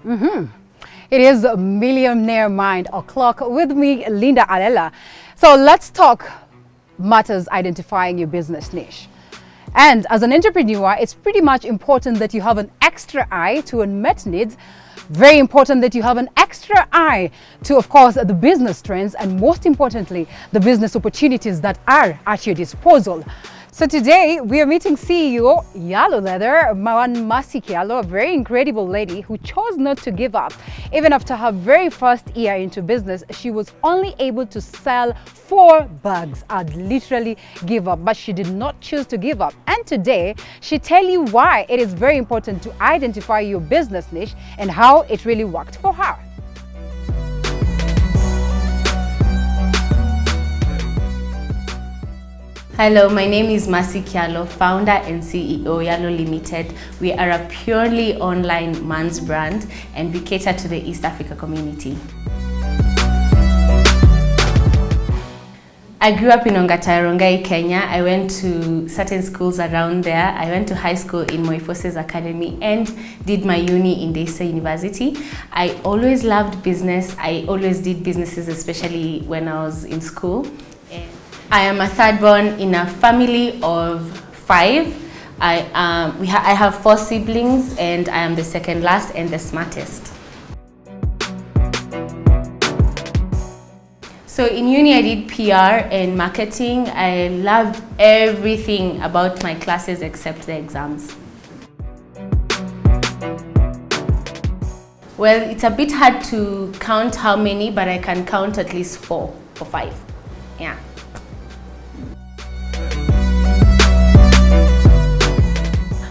It is Millionaire Mind O'Clock with me, Linda Alela. So let's talk matters identifying your business niche. And as an entrepreneur, it's pretty much important that you have an extra eye to unmet needs. Very important that you have an extra eye to, of course, the business trends and most importantly, the business opportunities that are at your disposal. So today we are meeting CEO Yallo Leather, Kyallo, a very incredible lady who chose not to give up. Even after her very first year into business, she was only able to sell 4 bags. I'd literally give up, but she did not choose to give up. And today she tell you why it is very important to identify your business niche and how it really worked for her. Hello, my name is Kyallo, founder and CEO Yallo Limited. We are a purely online men's brand and we cater to the East Africa community. I grew up in Rongai, Kenya. I went to certain schools around there. I went to high school in Moifose's Academy and did my uni in Daystar University. I always loved business. I always did businesses, especially when I was in school. I am a third born in a family of 5. I have 4 siblings and I am the second last and the smartest. So in uni I did PR and marketing. I loved everything about my classes except the exams. Well, it's a bit hard to count how many, but I can count at least 4 or 5. Yeah.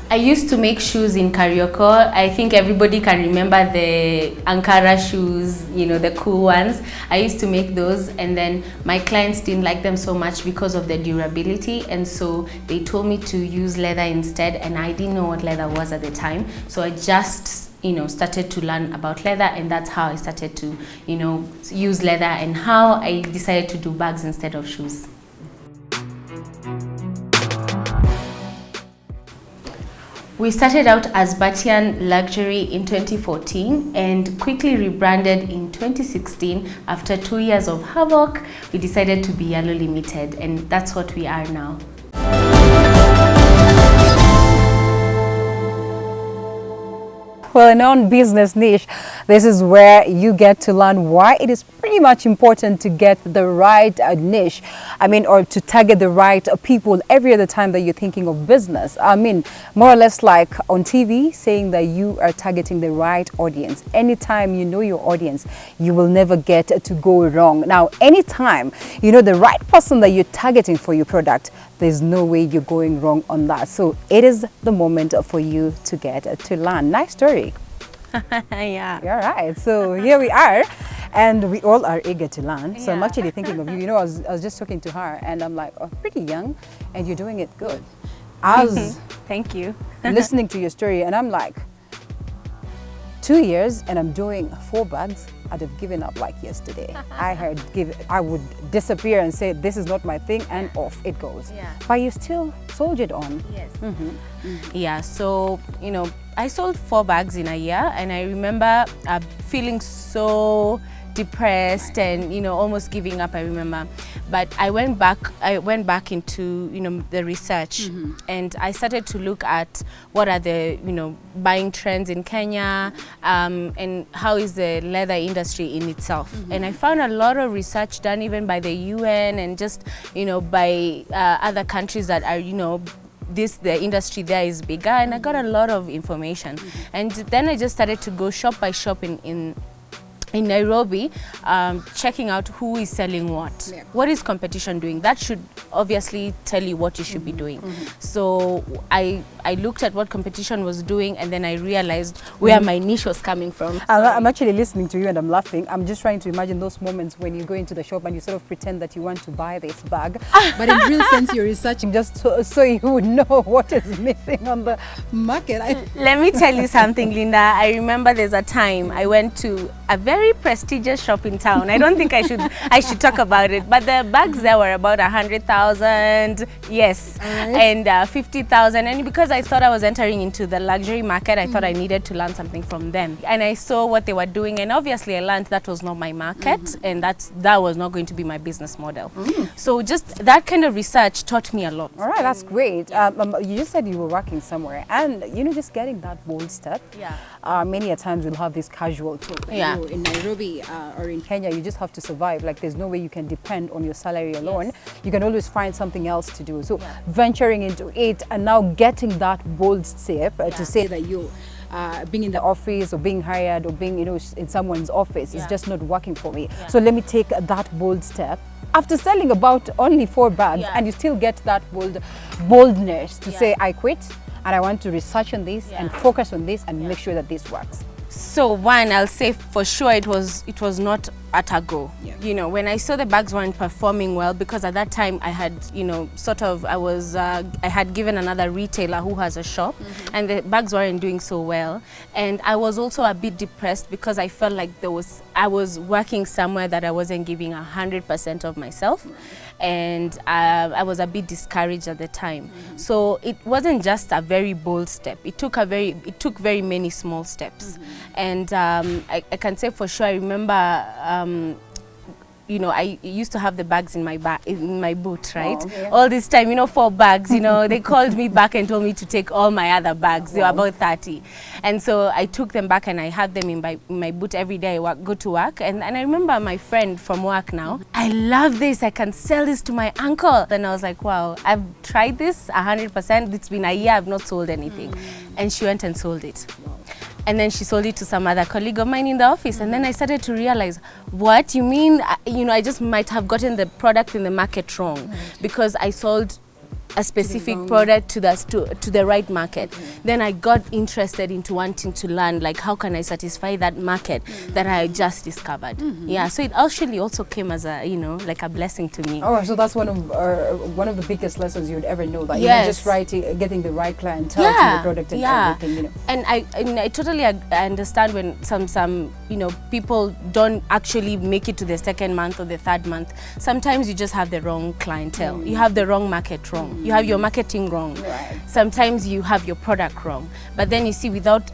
I used to make shoes in Karioko. I think everybody can remember the Ankara shoes, you know, the cool ones. I used to make those and then my clients didn't like them so much because of the durability, and so they told me to use leather instead, and I didn't know what leather was at the time. So I just, started to learn about leather, and that's how I started to, use leather and how I decided to do bags instead of shoes. We started out as Batian Luxury in 2014 and quickly rebranded in 2016. After 2 years of havoc, we decided to be Yallo Limited, and that's what we are now. Well, in on business niche, this is where you get to learn why it is pretty much important to get the right niche. Or to target the right people every other time that you're thinking of business. More or less like on TV, saying that you are targeting the right audience. Anytime you know your audience, you will never get to go wrong. Now, anytime you know the right person that you're targeting for your product, there's no way you're going wrong on that. So it is the moment for you to get to learn. Nice story. Yeah. All right. So here we are, and we all are eager to learn. Yeah. So I'm actually thinking of you. I was just talking to her, and I'm like, oh, pretty young, and you're doing it good. I was Thank you. listening to your story, and I'm like, 2 years, and I'm doing 4 bags. I'd have given up like yesterday. I would disappear and say, this is not my thing, and off it goes. Yeah. But you still soldiered on. Yes. Yeah, so, I sold 4 bags in a year, and I remember feeling so depressed and almost giving up, I remember. But I went back into the research, and I started to look at what are the buying trends in Kenya, and how is the leather industry in itself. And I found a lot of research done even by the UN and just by other countries that are the industry there is bigger, and I got a lot of information. And then I just started to go shop by shop in Nairobi, checking out who is selling what. Yeah. What is competition doing? That should obviously tell you what you should be doing. So I looked at what competition was doing, and then I realized where my niche was coming from. I'm actually listening to you and I'm laughing. I'm just trying to imagine those moments when you go into the shop and you sort of pretend that you want to buy this bag, but in real sense you're researching just so you would know what is missing on the market. Let me tell you something, Linda. I remember there's a time I went to a very prestigious shop in town. I don't think I should talk about it, but the bags there were about 100,000, yes, and 50,000. And because I thought I was entering into the luxury market, I thought I needed to learn something from them. And I saw what they were doing, and obviously I learned that was not my market, and that was not going to be my business model. So just that kind of research taught me a lot. All right, that's great. You just said you were working somewhere, and you know, just getting that bold step. Yeah. Many a times we'll have this casual talk. Yeah. You know, in Nairobi or in Kenya, you just have to survive. Like, there's no way you can depend on your salary alone. You can always find something else to do. So venturing into it and now getting that bold step to say that you being in the office or being hired or being, you know, in someone's office is just not working for me. So let me take that bold step. After selling about only 4 bags, and you still get that boldness to say, I quit and I want to research on this and focus on this and make sure that this works. So one, I'll say for sure it was not at a go. You know, when I saw the bags weren't performing well, because at that time I had, you know, I had given another retailer who has a shop, and the bags weren't doing so well. And I was also a bit depressed because I felt like I was working somewhere that I wasn't giving 100% of myself. And I was a bit discouraged at the time. So it wasn't just a very bold step. It took very many small steps. And I can say for sure, I remember you know, I used to have the bags in my boot, right? All this time, you know, 4 bags, you know, they called me back and told me to take all my other bags. They were about 30. And so I took them back and I had them in my boot every day I go to work. And I remember my friend from work now, I love this, I can sell this to my uncle. Then I was like, wow, I've tried this 100%. It's been a year, I've not sold anything. And she went and sold it. And then she sold it to some other colleague of mine in the office. And then I started to realize, what you mean, you know, I just might have gotten the product in the market wrong because I sold a specific product to the right market. Then I got interested into wanting to learn, like, how can I satisfy that market that I just discovered. Yeah, so it actually also came as a, you know, like a blessing to me. Oh, so that's one of the biggest lessons you'd ever know, that you're just getting the right clientele to the product and everything, you know. And I totally understand when some you know, people don't actually make it to the 2nd month or the 3rd month. Sometimes you just have the wrong clientele. You have the wrong market wrong. You have your marketing wrong. Sometimes you have your product wrong. But then you see, without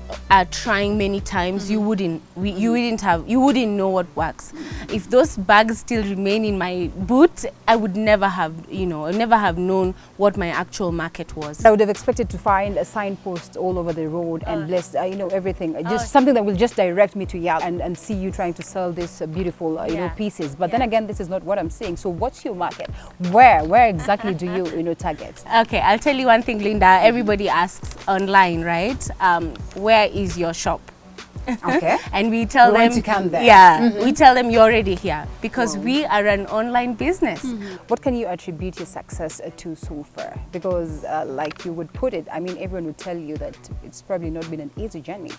trying many times, you wouldn't know what works. If those bags still remain in my boot, I would never have, you know, never have known what my actual market was. I would have expected to find a signpost all over the road and list, you know, everything. Just something that will just direct me to Yallo and see you trying to sell these beautiful, you know, pieces. But then again, this is not what I'm saying. So what's your market? Where exactly do you know, target? Okay, I'll tell you one thing, Linda. Everybody asks online, right? Where is your shop? Okay. And we tell them, to come there. Yeah, we tell them you're already here because we are an online business. What can you attribute your success to so far? Because like you would put it, I mean, everyone would tell you that it's probably not been an easy journey.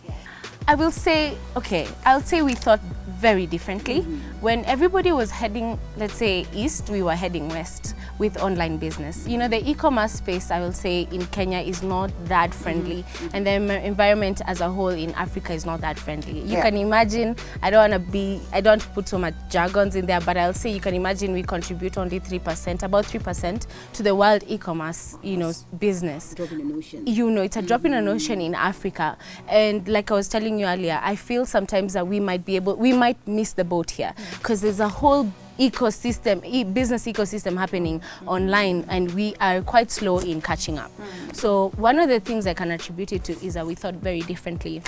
I will say, okay, I'll say we thought very differently. When everybody was heading, let's say, east, we were heading west with online business. You know, the e-commerce space, I will say, in Kenya is not that friendly, and the environment as a whole in Africa is not that friendly. You can imagine, I don't want to put so much jargons in there, but I'll say you can imagine we contribute only 3%, about 3% to the world e-commerce, you know, business. Drop in an ocean. You know, it's a drop in an ocean in Africa. And like I was telling you earlier, I feel sometimes that we might miss the boat here because there's a whole ecosystem, business ecosystem happening online, and we are quite slow in catching up. So one of the things I can attribute it to is that we thought very differently.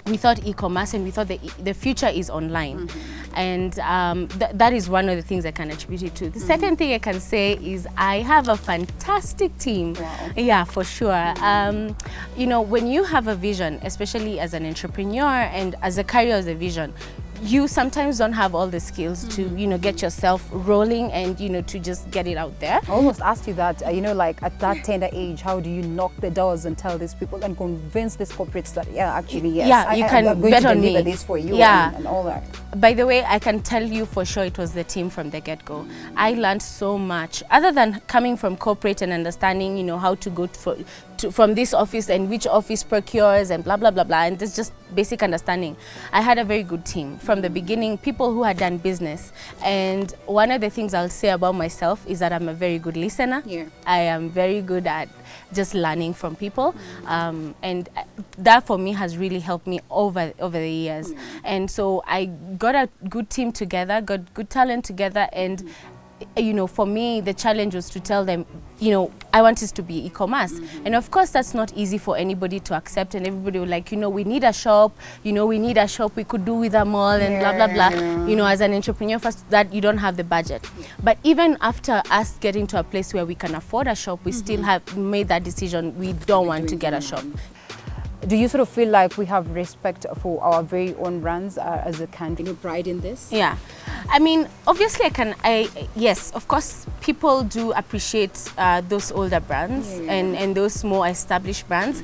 We thought e-commerce, and we thought the future is online. And that is one of the things I can attribute it to. The second thing I can say is I have a fantastic team. Yeah, for sure. You know, when you have a vision, especially as an entrepreneur and as a carrier of the vision, you sometimes don't have all the skills to, you know, get yourself rolling and, you know, to just get it out there. I almost asked you that, you know, like at that tender age, how do you knock the doors and tell these people and convince these corporates that, actually, yes, you can I'm going bet to on deliver me. this for you and all that. By the way, I can tell you for sure it was the team from the get-go. I learned so much, other than coming from corporate and understanding, you know, how to go from this office and which office procures and blah, blah, blah, blah. And there's just basic understanding, I had a very good team from the beginning, people who had done business. And one of the things I'll say about myself is that I'm a very good listener. Yeah. I am very good at just learning from people, and that for me has really helped me over the years. And so I got a good team together, got good talent together, and you know, for me, the challenge was to tell them, you know, I want this to be e-commerce. And of course, that's not easy for anybody to accept. And everybody was like, you know, we need a shop, you know, we need a shop we could do with a mall and blah, blah, blah. You know, as an entrepreneur, first, that you don't have the budget. But even after us getting to a place where we can afford a shop, we still have made that decision. We don't want to get a shop. Do you sort of feel like we have respect for our very own brands as a country? Any pride in this? Yeah, I mean, obviously yes, of course, people do appreciate those older brands and those more established brands.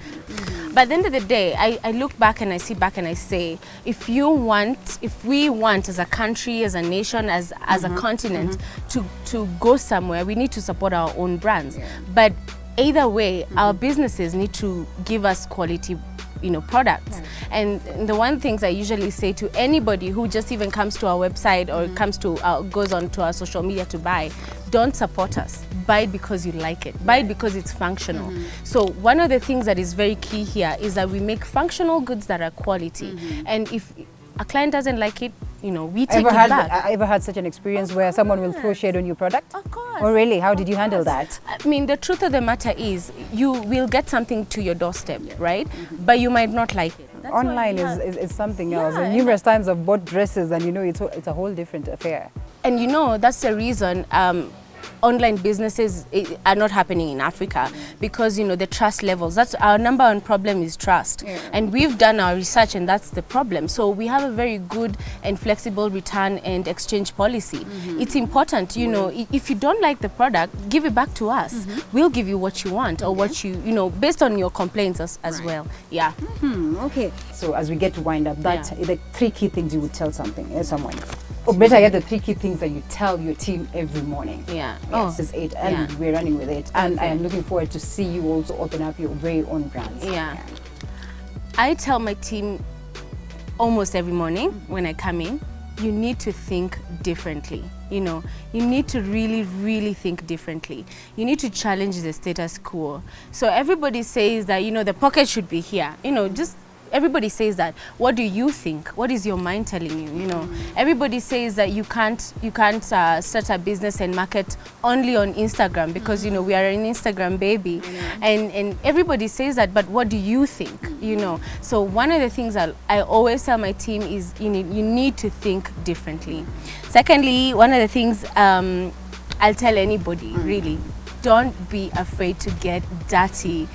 But at the end of the day, I look back and I see back and I say, if we want as a country, as a nation, as a continent to go somewhere, we need to support our own brands. But either way, our businesses need to give us quality, you know, products. And the one things I usually say to anybody who just even comes to our website or comes to goes on to our social media to buy, don't support us. Buy it because you like it. Buy it because it's functional. So one of the things that is very key here is that we make functional goods that are quality. And if a client doesn't like it, you know, we take it back. I ever had such an experience where someone will throw shade on your product? Of course. Oh, really? How did you handle that? I mean, the truth of the matter is you will get something to your doorstep, right? But you might not like it. That's Online is something else. And numerous times I've bought dresses and, you know, it's a whole different affair. And, you know, that's the reason online businesses are not happening in Africa, because, you know, the trust levels, that's our number one problem, is trust. And we've done our research and that's the problem. So we have a very good and flexible return and exchange policy. It's important, you know, if you don't like the product, give it back to us. We'll give you what you want or what you know, based on your complaints as well. Yeah. Okay. So as we get to wind up, that's the 3 key things you would tell someone. Or better yet, the 3 key things that you tell your team every morning. Yeah. Yes, it's 8 and we're running with it. And I am looking forward to see you also open up your very own brands. Yeah. I tell my team almost every morning when I come in, you need to think differently. You know, you need to really, really think differently. You need to challenge the status quo. So everybody says that, you know, the pocket should be here. You know, just everybody says that. What do you think? What is your mind telling you? You know, everybody says that you can't start a business and market only on Instagram because, you know, we are an Instagram baby. And everybody says that, but what do you think? You know, so one of the things I always tell my team is you need to think differently. Secondly, one of the things I'll tell anybody, really, don't be afraid to get dirty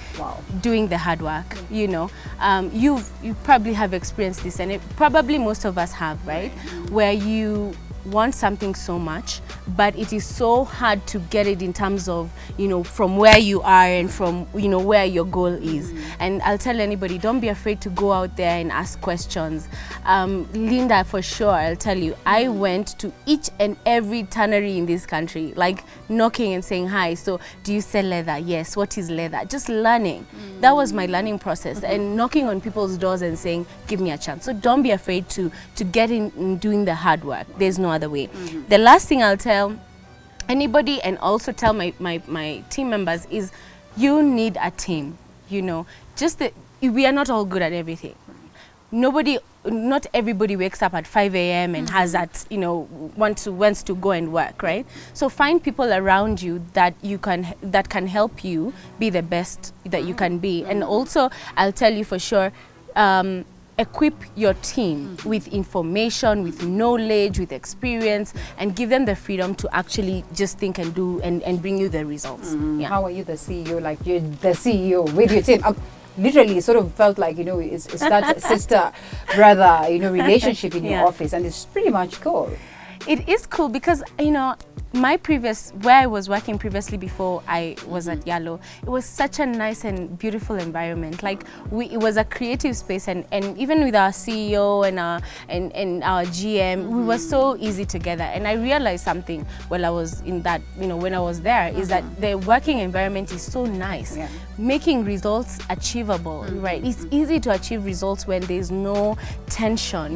doing the hard work. You know, you probably have experienced this, and probably most of us have, right? Where you want something so much, but it is so hard to get it in terms of, you know, from where you are and from, you know, where your goal is. And I'll tell anybody, don't be afraid to go out there and ask questions. Linda, for sure, I'll tell you, I went to each and every tannery in this country, like knocking and saying, hi, so do you sell leather? Yes. What is leather? Just learning. That was my learning process, and knocking on people's doors and saying, give me a chance. So don't be afraid to get in and doing the hard work. There's no other way. The last thing I'll tell anybody, and also tell my team members, is you need a team. You know, we are not all good at everything. Not everybody wakes up at 5 a.m. and has that, you know, wants to go and work, right? So find people around you that can help you be the best that you can be. And also, I'll tell you for sure, equip your team with information, with knowledge, with experience, and give them the freedom to actually just think and do and bring you the results. How are you the CEO? Like, you're the CEO with your team. Literally, it sort of felt like, you know, it's that sister brother, you know, relationship in your office, and it's pretty much cool. It is cool because, you know, my previous, where I was working previously before I was at Yallo, it was such a nice and beautiful environment. Like it was a creative space, and even with our CEO and our GM, we were so easy together. And I realized something while I was in that, when I was there, is that the working environment is so nice, making results achievable, right? It's easy to achieve results when there's no tension,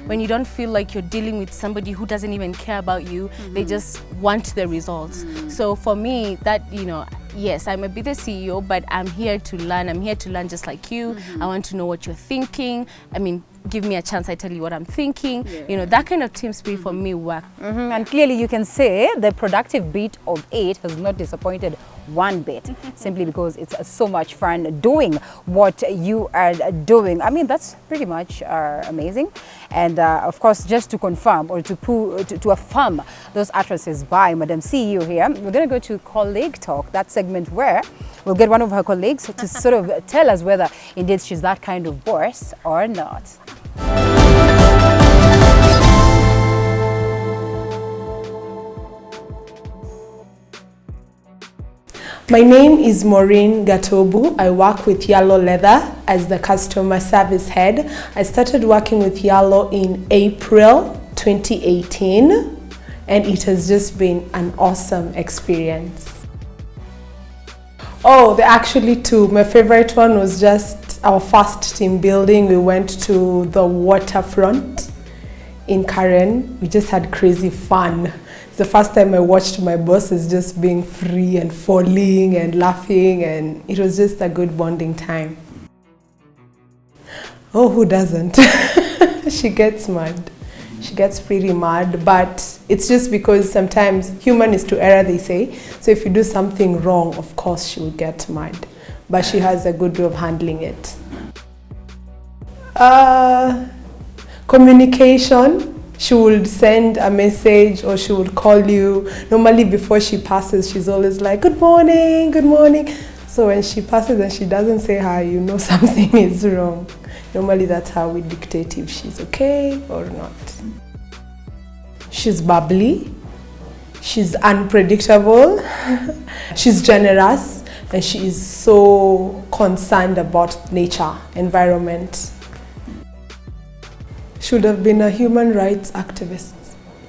when you don't feel like you're dealing with somebody who doesn't even care about you, they just want the results. So for me, that, yes, I'm a bit the CEO, but I'm here to learn. I'm here to learn just like you. I want to know what you're thinking. I mean, give me a chance, I tell you what I'm thinking. That kind of team spirit for me work. And clearly you can say the productive bit of it has not disappointed one bit, simply because it's so much fun doing what you are doing. I mean, that's pretty much amazing. And of course, just to confirm or to affirm those utterances by Madam CEO here, we're going to go to Colleague Talk, that segment where we'll get one of her colleagues to sort of tell us whether indeed she's that kind of boss or not. My name is Maureen Gatobu. I work with Yallo Leather as the customer service head. I started working with Yallo in April 2018, and it has just been an awesome experience. Oh, there are actually two. My favorite one was just our first team building. We went to the waterfront in Karen. We just had crazy fun. It's the first time I watched my bosses just being free and falling and laughing, and it was just a good bonding time. Oh, who doesn't? She gets mad. She gets pretty mad, but it's just because sometimes human is to error, they say. So if you do something wrong, of course she will get mad, but she has a good way of handling it. Communication. She would send a message or she would call you. Normally before she passes, she's always like, good morning, good morning. So when she passes and she doesn't say hi, you know something is wrong. Normally that's how we dictate if she's okay or not. She's bubbly, she's unpredictable, she's generous, and she is so concerned about nature, environment. Should have been a human rights activist.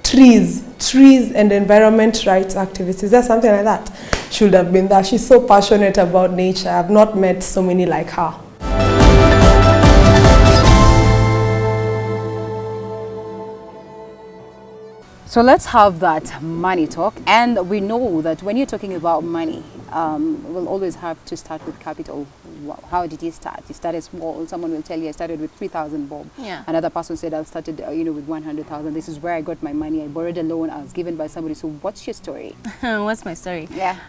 Trees and environment rights activist. Is there something like that? Should have been that. She's so passionate about nature. I've not met so many like her. So let's have that money talk. And we know that when you're talking about money, we'll always have to start with capital. How did you start? You started small. Someone will tell you I started with 3,000 bob. Yeah. Another person said I started, with 100,000. This is where I got my money. I borrowed a loan. I was given by somebody. So what's your story? What's my story? Yeah.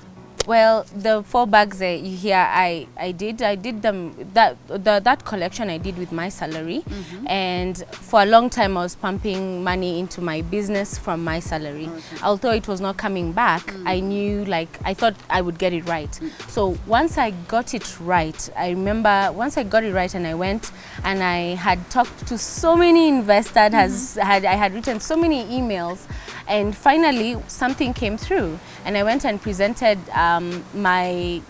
Well, the 4 bags you hear, I did them, that collection I did with my salary, and for a long time I was pumping money into my business from my salary. Although it was not coming back, I knew, I thought I would get it right. So once I got it right, I remember once I got it right and I went and I had talked to so many investors, I had written so many emails, and finally something came through and I went and presented my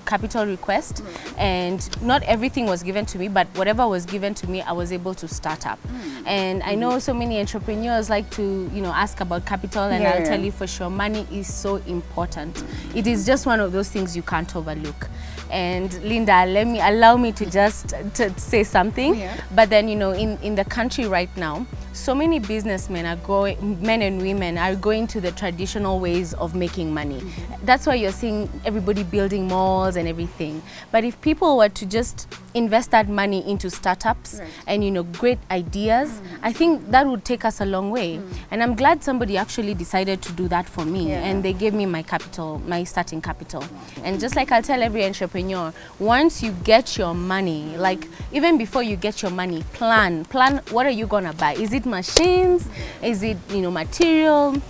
capital request, and not everything was given to me, but whatever was given to me I was able to start up. And I know so many entrepreneurs like to ask about capital, and I'll tell you for sure, money is so important. It is just one of those things you can't overlook. And Linda, allow me to just say something. But then in the country right now, so many businessmen men and women are going to the traditional ways of making money. That's why you're seeing everybody building malls and everything. But if people were to just invest that money into startups and great ideas, I think that would take us a long way. And I'm glad somebody actually decided to do that for me, and they gave me my capital, my starting capital. And just like I'll tell every entrepreneur, once you get your money, even before you get your money, plan what are you gonna buy. Is it machines? Is it material?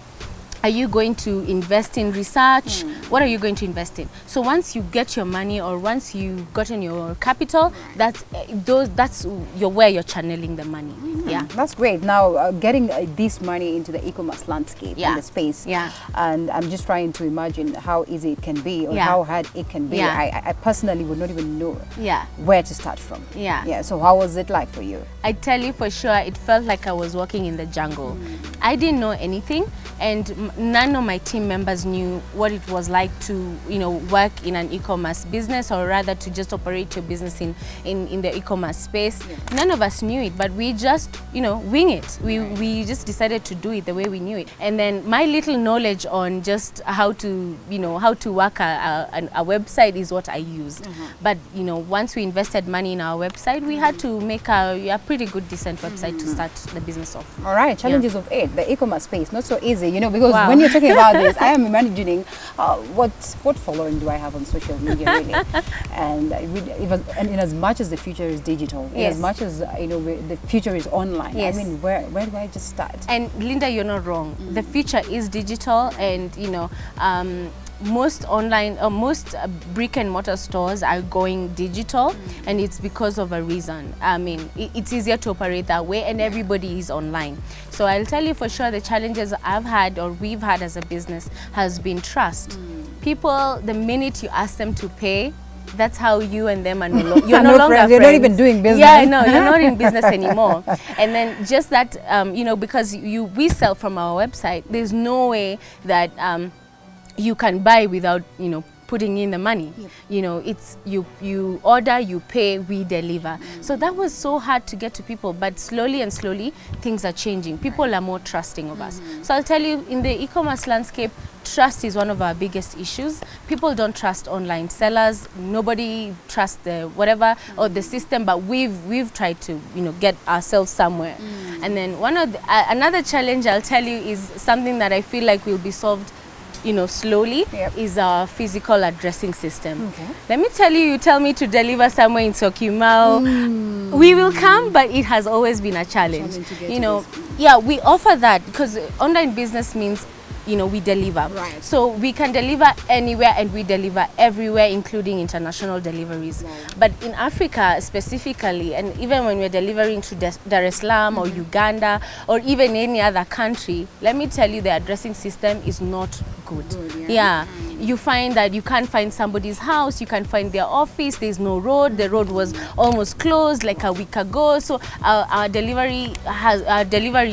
Are you going to invest in research? What are you going to invest in? So once you get your money, or once you've gotten your capital, that's where you're channeling the money. Yeah, that's great. Now getting this money into the e-commerce landscape in the space, and I'm just trying to imagine how easy it can be, or how hard it can be. I personally would not even know where to start from. So how was it like for you? I tell you for sure, it felt like I was walking in the jungle. I didn't know anything, and none of my team members knew what it was like to, you know, work in an e-commerce business, or rather to just operate your business in the e-commerce space. None of us knew it, but we just, you know, wing it. We just decided to do it the way we knew it. And then my little knowledge on just how to, you know, how to work a website is what I used. But, you know, once we invested money in our website, we had to make a pretty good, decent website to start the business off. All right, challenges of it, the e-commerce space, not so easy, you know, because when you're talking about this, I am imagining what following do I have on social media, really? And in as much as the future is digital, in as much as, you know, the future is online, I mean, where do I just start? And Linda, you're not wrong. The future is digital, and, you know, most online or most brick and mortar stores are going digital, and it's because of a reason. I mean, it's easier to operate that way, and everybody is online. So I'll tell you for sure, the challenges I've had, or we've had as a business, has been trust. People, the minute you ask them to pay, that's how you and them are no longer friends. You're not even doing business. Yeah, no, you're not in business anymore. And then just that, you know, because we sell from our website, there's no way that you can buy without, you know, putting in the money. You know, it's you order, you pay, we deliver. So that was so hard to get to people, but slowly and slowly things are changing. People are more trusting of us. So I'll tell you, in the e-commerce landscape, trust is one of our biggest issues. People don't trust online sellers. Nobody trusts the whatever or the system, but we've tried to, you know, get ourselves somewhere. And then another challenge I'll tell you is something that I feel like will be solved, you know, slowly, is our physical addressing system. Let me tell you, you tell me to deliver somewhere in Syokimau, we will come, but it has always been a challenge. You know, we offer that because online business means, you know, we deliver. So we can deliver anywhere, and we deliver everywhere, including international deliveries. But in Africa specifically, and even when we're delivering to Dar es Salaam or Uganda or even any other country, let me tell you, the addressing system is not good. You find that you can't find somebody's house, you can't find their office, there's no road, the road was almost closed like a week ago. So our delivery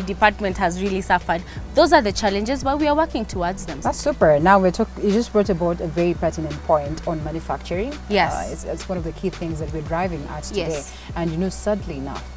department has really suffered. Those are the challenges, but we are working towards them. That's super. Now you just brought about a very pertinent point on manufacturing. It's one of the key things that we're driving at today. And, you know, sadly enough,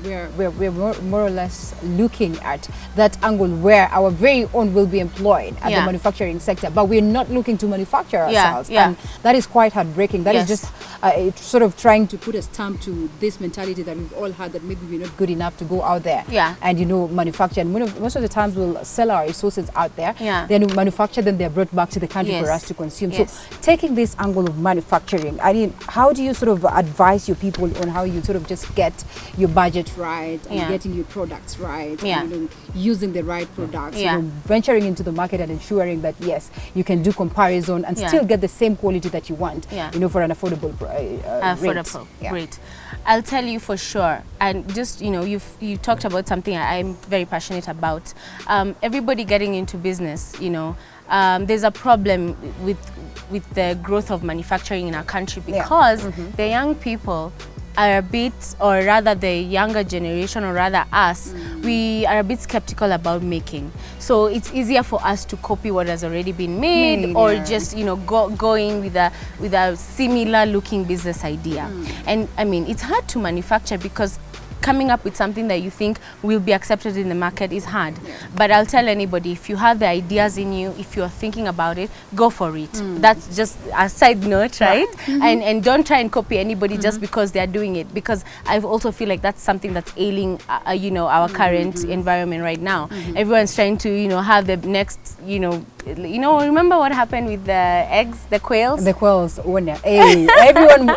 we're more or less looking at that angle where our very own will be employed at the manufacturing sector, but we're not looking to manufacture ourselves. And that is quite heartbreaking. That is just it's sort of trying to put a stamp to this mentality that we've all had, that maybe we're not good enough to go out there and, you know, manufacture. And most of the times we'll sell our resources out there, then we manufacture them, they're brought back to the country for us to consume. So taking this angle of manufacturing, I mean, how do you sort of advise your people on how you sort of just get your budget right, and getting your products right, and, you know, using the right products, you know, venturing into the market and ensuring that yes, you can do comparison and still get the same quality that you want, you know, for an affordable rate. I'll tell you for sure. And just, you know, you talked about something I'm very passionate about. Everybody getting into business, you know, there's a problem with the growth of manufacturing in our country, because the young people are a bit, or rather the younger generation, or rather us, we are a bit skeptical about making. So it's easier for us to copy what has already been made, or just, you know, go in with a similar looking business idea. And I mean, it's hard to manufacture, because coming up with something that you think will be accepted in the market is hard. But I'll tell anybody, if you have the ideas in you, if you're thinking about it, go for it. That's just a side note, right? And don't try and copy anybody just because they're doing it, because I also feel like that's something that's ailing you know, our current environment right now. Everyone's trying to, you know, have the next, you know, remember what happened with the eggs, the quails? The quails, everyone,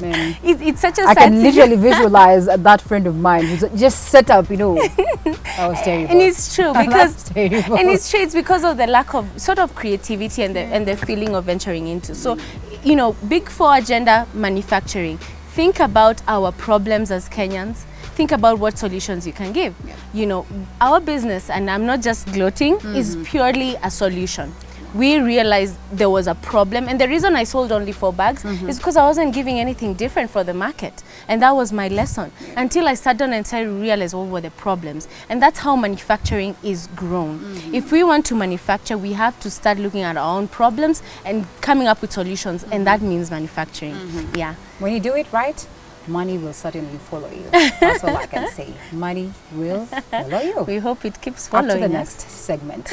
man. It's such a I sad can literally visualize that friend friend of mine who's just set up, you know. That was terrible. And it's true because terrible. and it's true, it's because of the lack of sort of creativity and the feeling of venturing into. So, you know, big four agenda manufacturing. Think about our problems as Kenyans. Think about what solutions you can give. Yeah. You know, our business, and I'm not just gloating, is purely a solution. We realized there was a problem, and the reason I sold only 4 bags is because I wasn't giving anything different for the market, and that was my lesson. Until I sat down and started to realize what were the problems, and that's how manufacturing is grown. If we want to manufacture, we have to start looking at our own problems and coming up with solutions, and that means manufacturing. Yeah. When you do it right, money will certainly follow you. That's all I can say. Money will follow you. We hope it keeps Up following to the us. next segment.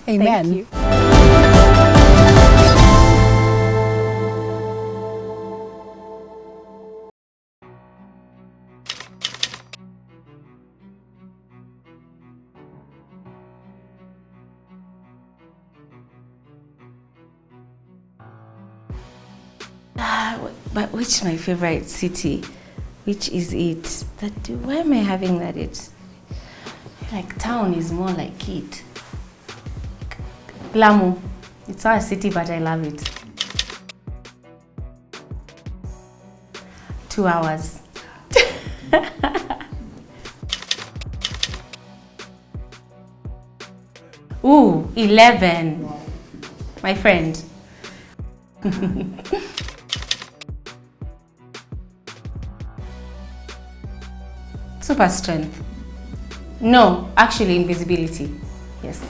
Amen. Thank you. But which is my favorite city? Which is it? Why am I having that? It's like town is more like it. Lamu. It's not a city, but I love it. 2 hours. Ooh, 11. My friend. Super strength. No, actually invisibility. Yes.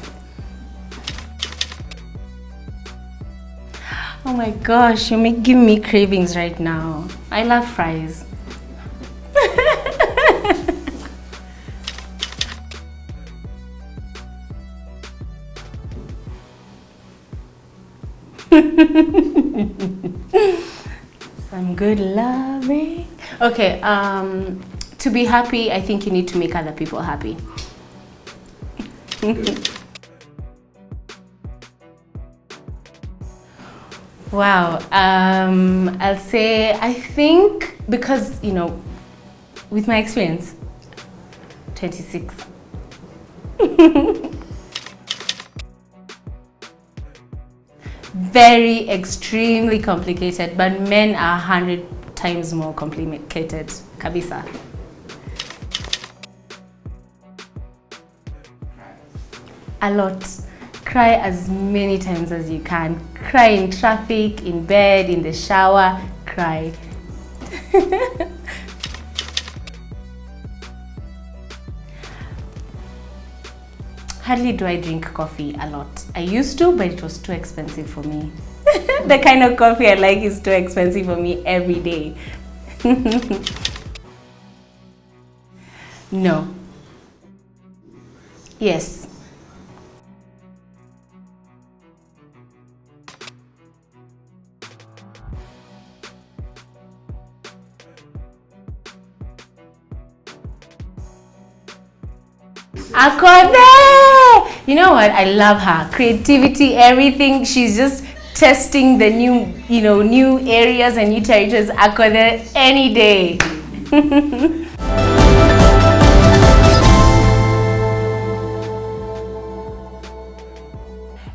Oh my gosh, you're giving me cravings right now. I love fries. Some good loving. Okay, to be happy, I think you need to make other people happy. Wow, I'll say, I think because, you know, with my experience, 26. Very extremely complicated, but men are 100 times more complicated. Kabisa. A lot. Cry as many times as you can. Cry in traffic, in bed, in the shower. Cry. Hardly do I drink coffee a lot. I used to, but it was too expensive for me. The kind of coffee I like is too expensive for me every day. No. Yes. Akode! You know what? I love her. Creativity, everything. She's just testing the new, new areas and new territories. Akode any day.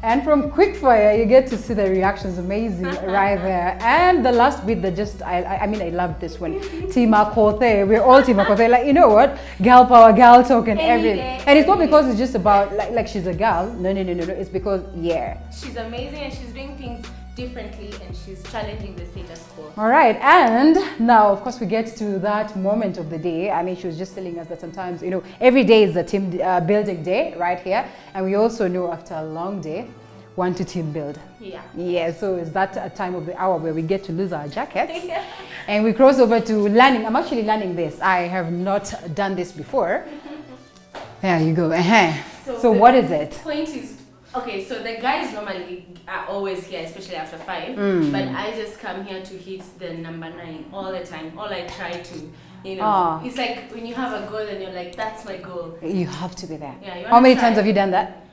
And from Quickfire, you get to see the reactions, amazing right there. And the last bit that just, I mean, I love this one. Tima Kote, we're all Tima Kote. Like, you know what? Girl power, girl talk and everything. And it's not because it's just about, like she's a girl. No. It's because, yeah. She's amazing and she's doing things differently and she's challenging the status quo. All right, and now, of course, we get to that moment of the day. I mean, she was just telling us that sometimes, every day is a team building day right here. And we also know after a long day, want to team build. Yeah, so it's that time of the hour where we get to lose our jackets. Yeah. And we cross over to learning. I'm actually learning this. I have not done this before. There you go. So what is it? Point is, okay, so the guys normally are always here, especially after 5. But I just come here to hit the number 9 all the time. All I try to, it's like when you have a goal and you're like, that's my goal. You have to be there. Yeah, how many times have you done that?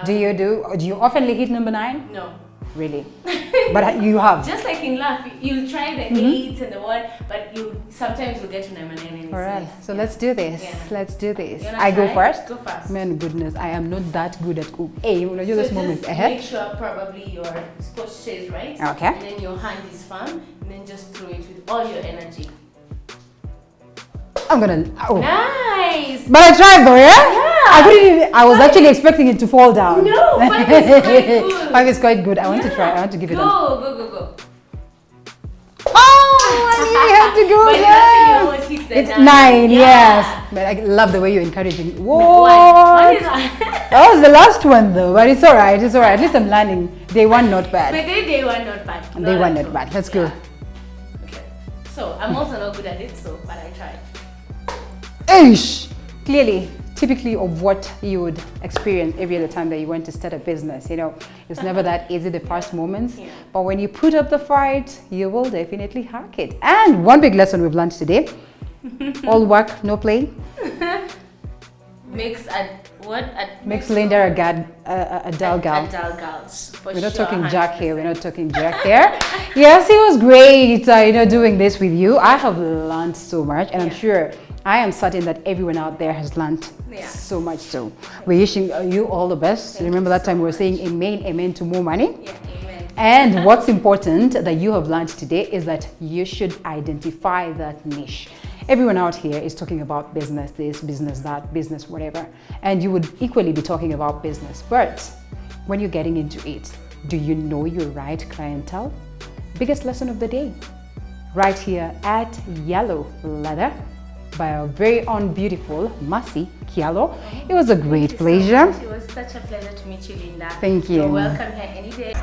Do you often hit number 9? No. Really? But you have. Just like in life, you'll try the 8s and the what, but you sometimes will get to number 9 and All right, so let's do this. Yeah. Let's do this. You wanna I go try? first. Go first. Man, goodness, I am not that good at cook. Hey, you know, So this just moment. make sure probably your scotch stays right. Okay. And then your hand is firm, and then just throw it with all your energy. I'm gonna. Oh. Nice. But I tried though, yeah? Yeah. I couldn't even, I was actually expecting it to fall down. No, 5 is quite good. 5 is quite good. I want to try. I want to give it a. Go. Oh, I really have to go But there. you actually almost hit the It's 9. 9, Yeah. yes. But I love the way you're encouraging. Whoa. What is That was the last one though, but it's alright. It's alright. At least I'm learning. Day 1 not bad. But they were not bad. Day 1 not bad. Let's go. Okay. So I'm also not good at it, but I tried. Ish. Clearly, typically of what you would experience every other time that you went to start a business. You know, it's never that easy the first moments, but when you put up the fight, you will definitely hack it. And one big lesson we've learned today: all work, no play. Makes Linda a dull gal. A dull gal. We're not talking Jack here. We're not talking Jack here. Yes, it was great, you know, doing this with you. I have learned so much, and I'm sure, I am certain that everyone out there has learned so much. So we're wishing you all the best. Remember that time we were saying amen to more money? Yeah, amen. And what's important that you have learned today is that you should identify that niche. Everyone out here is talking about business this, business that, business whatever. And you would equally be talking about business. But when you're getting into it, do you know your right clientele? Biggest lesson of the day, right here at Yallo Leather by our very own beautiful Masi Kyallo. It was a great pleasure. It was such a pleasure to meet you, Linda. Thank you. You're welcome here any day.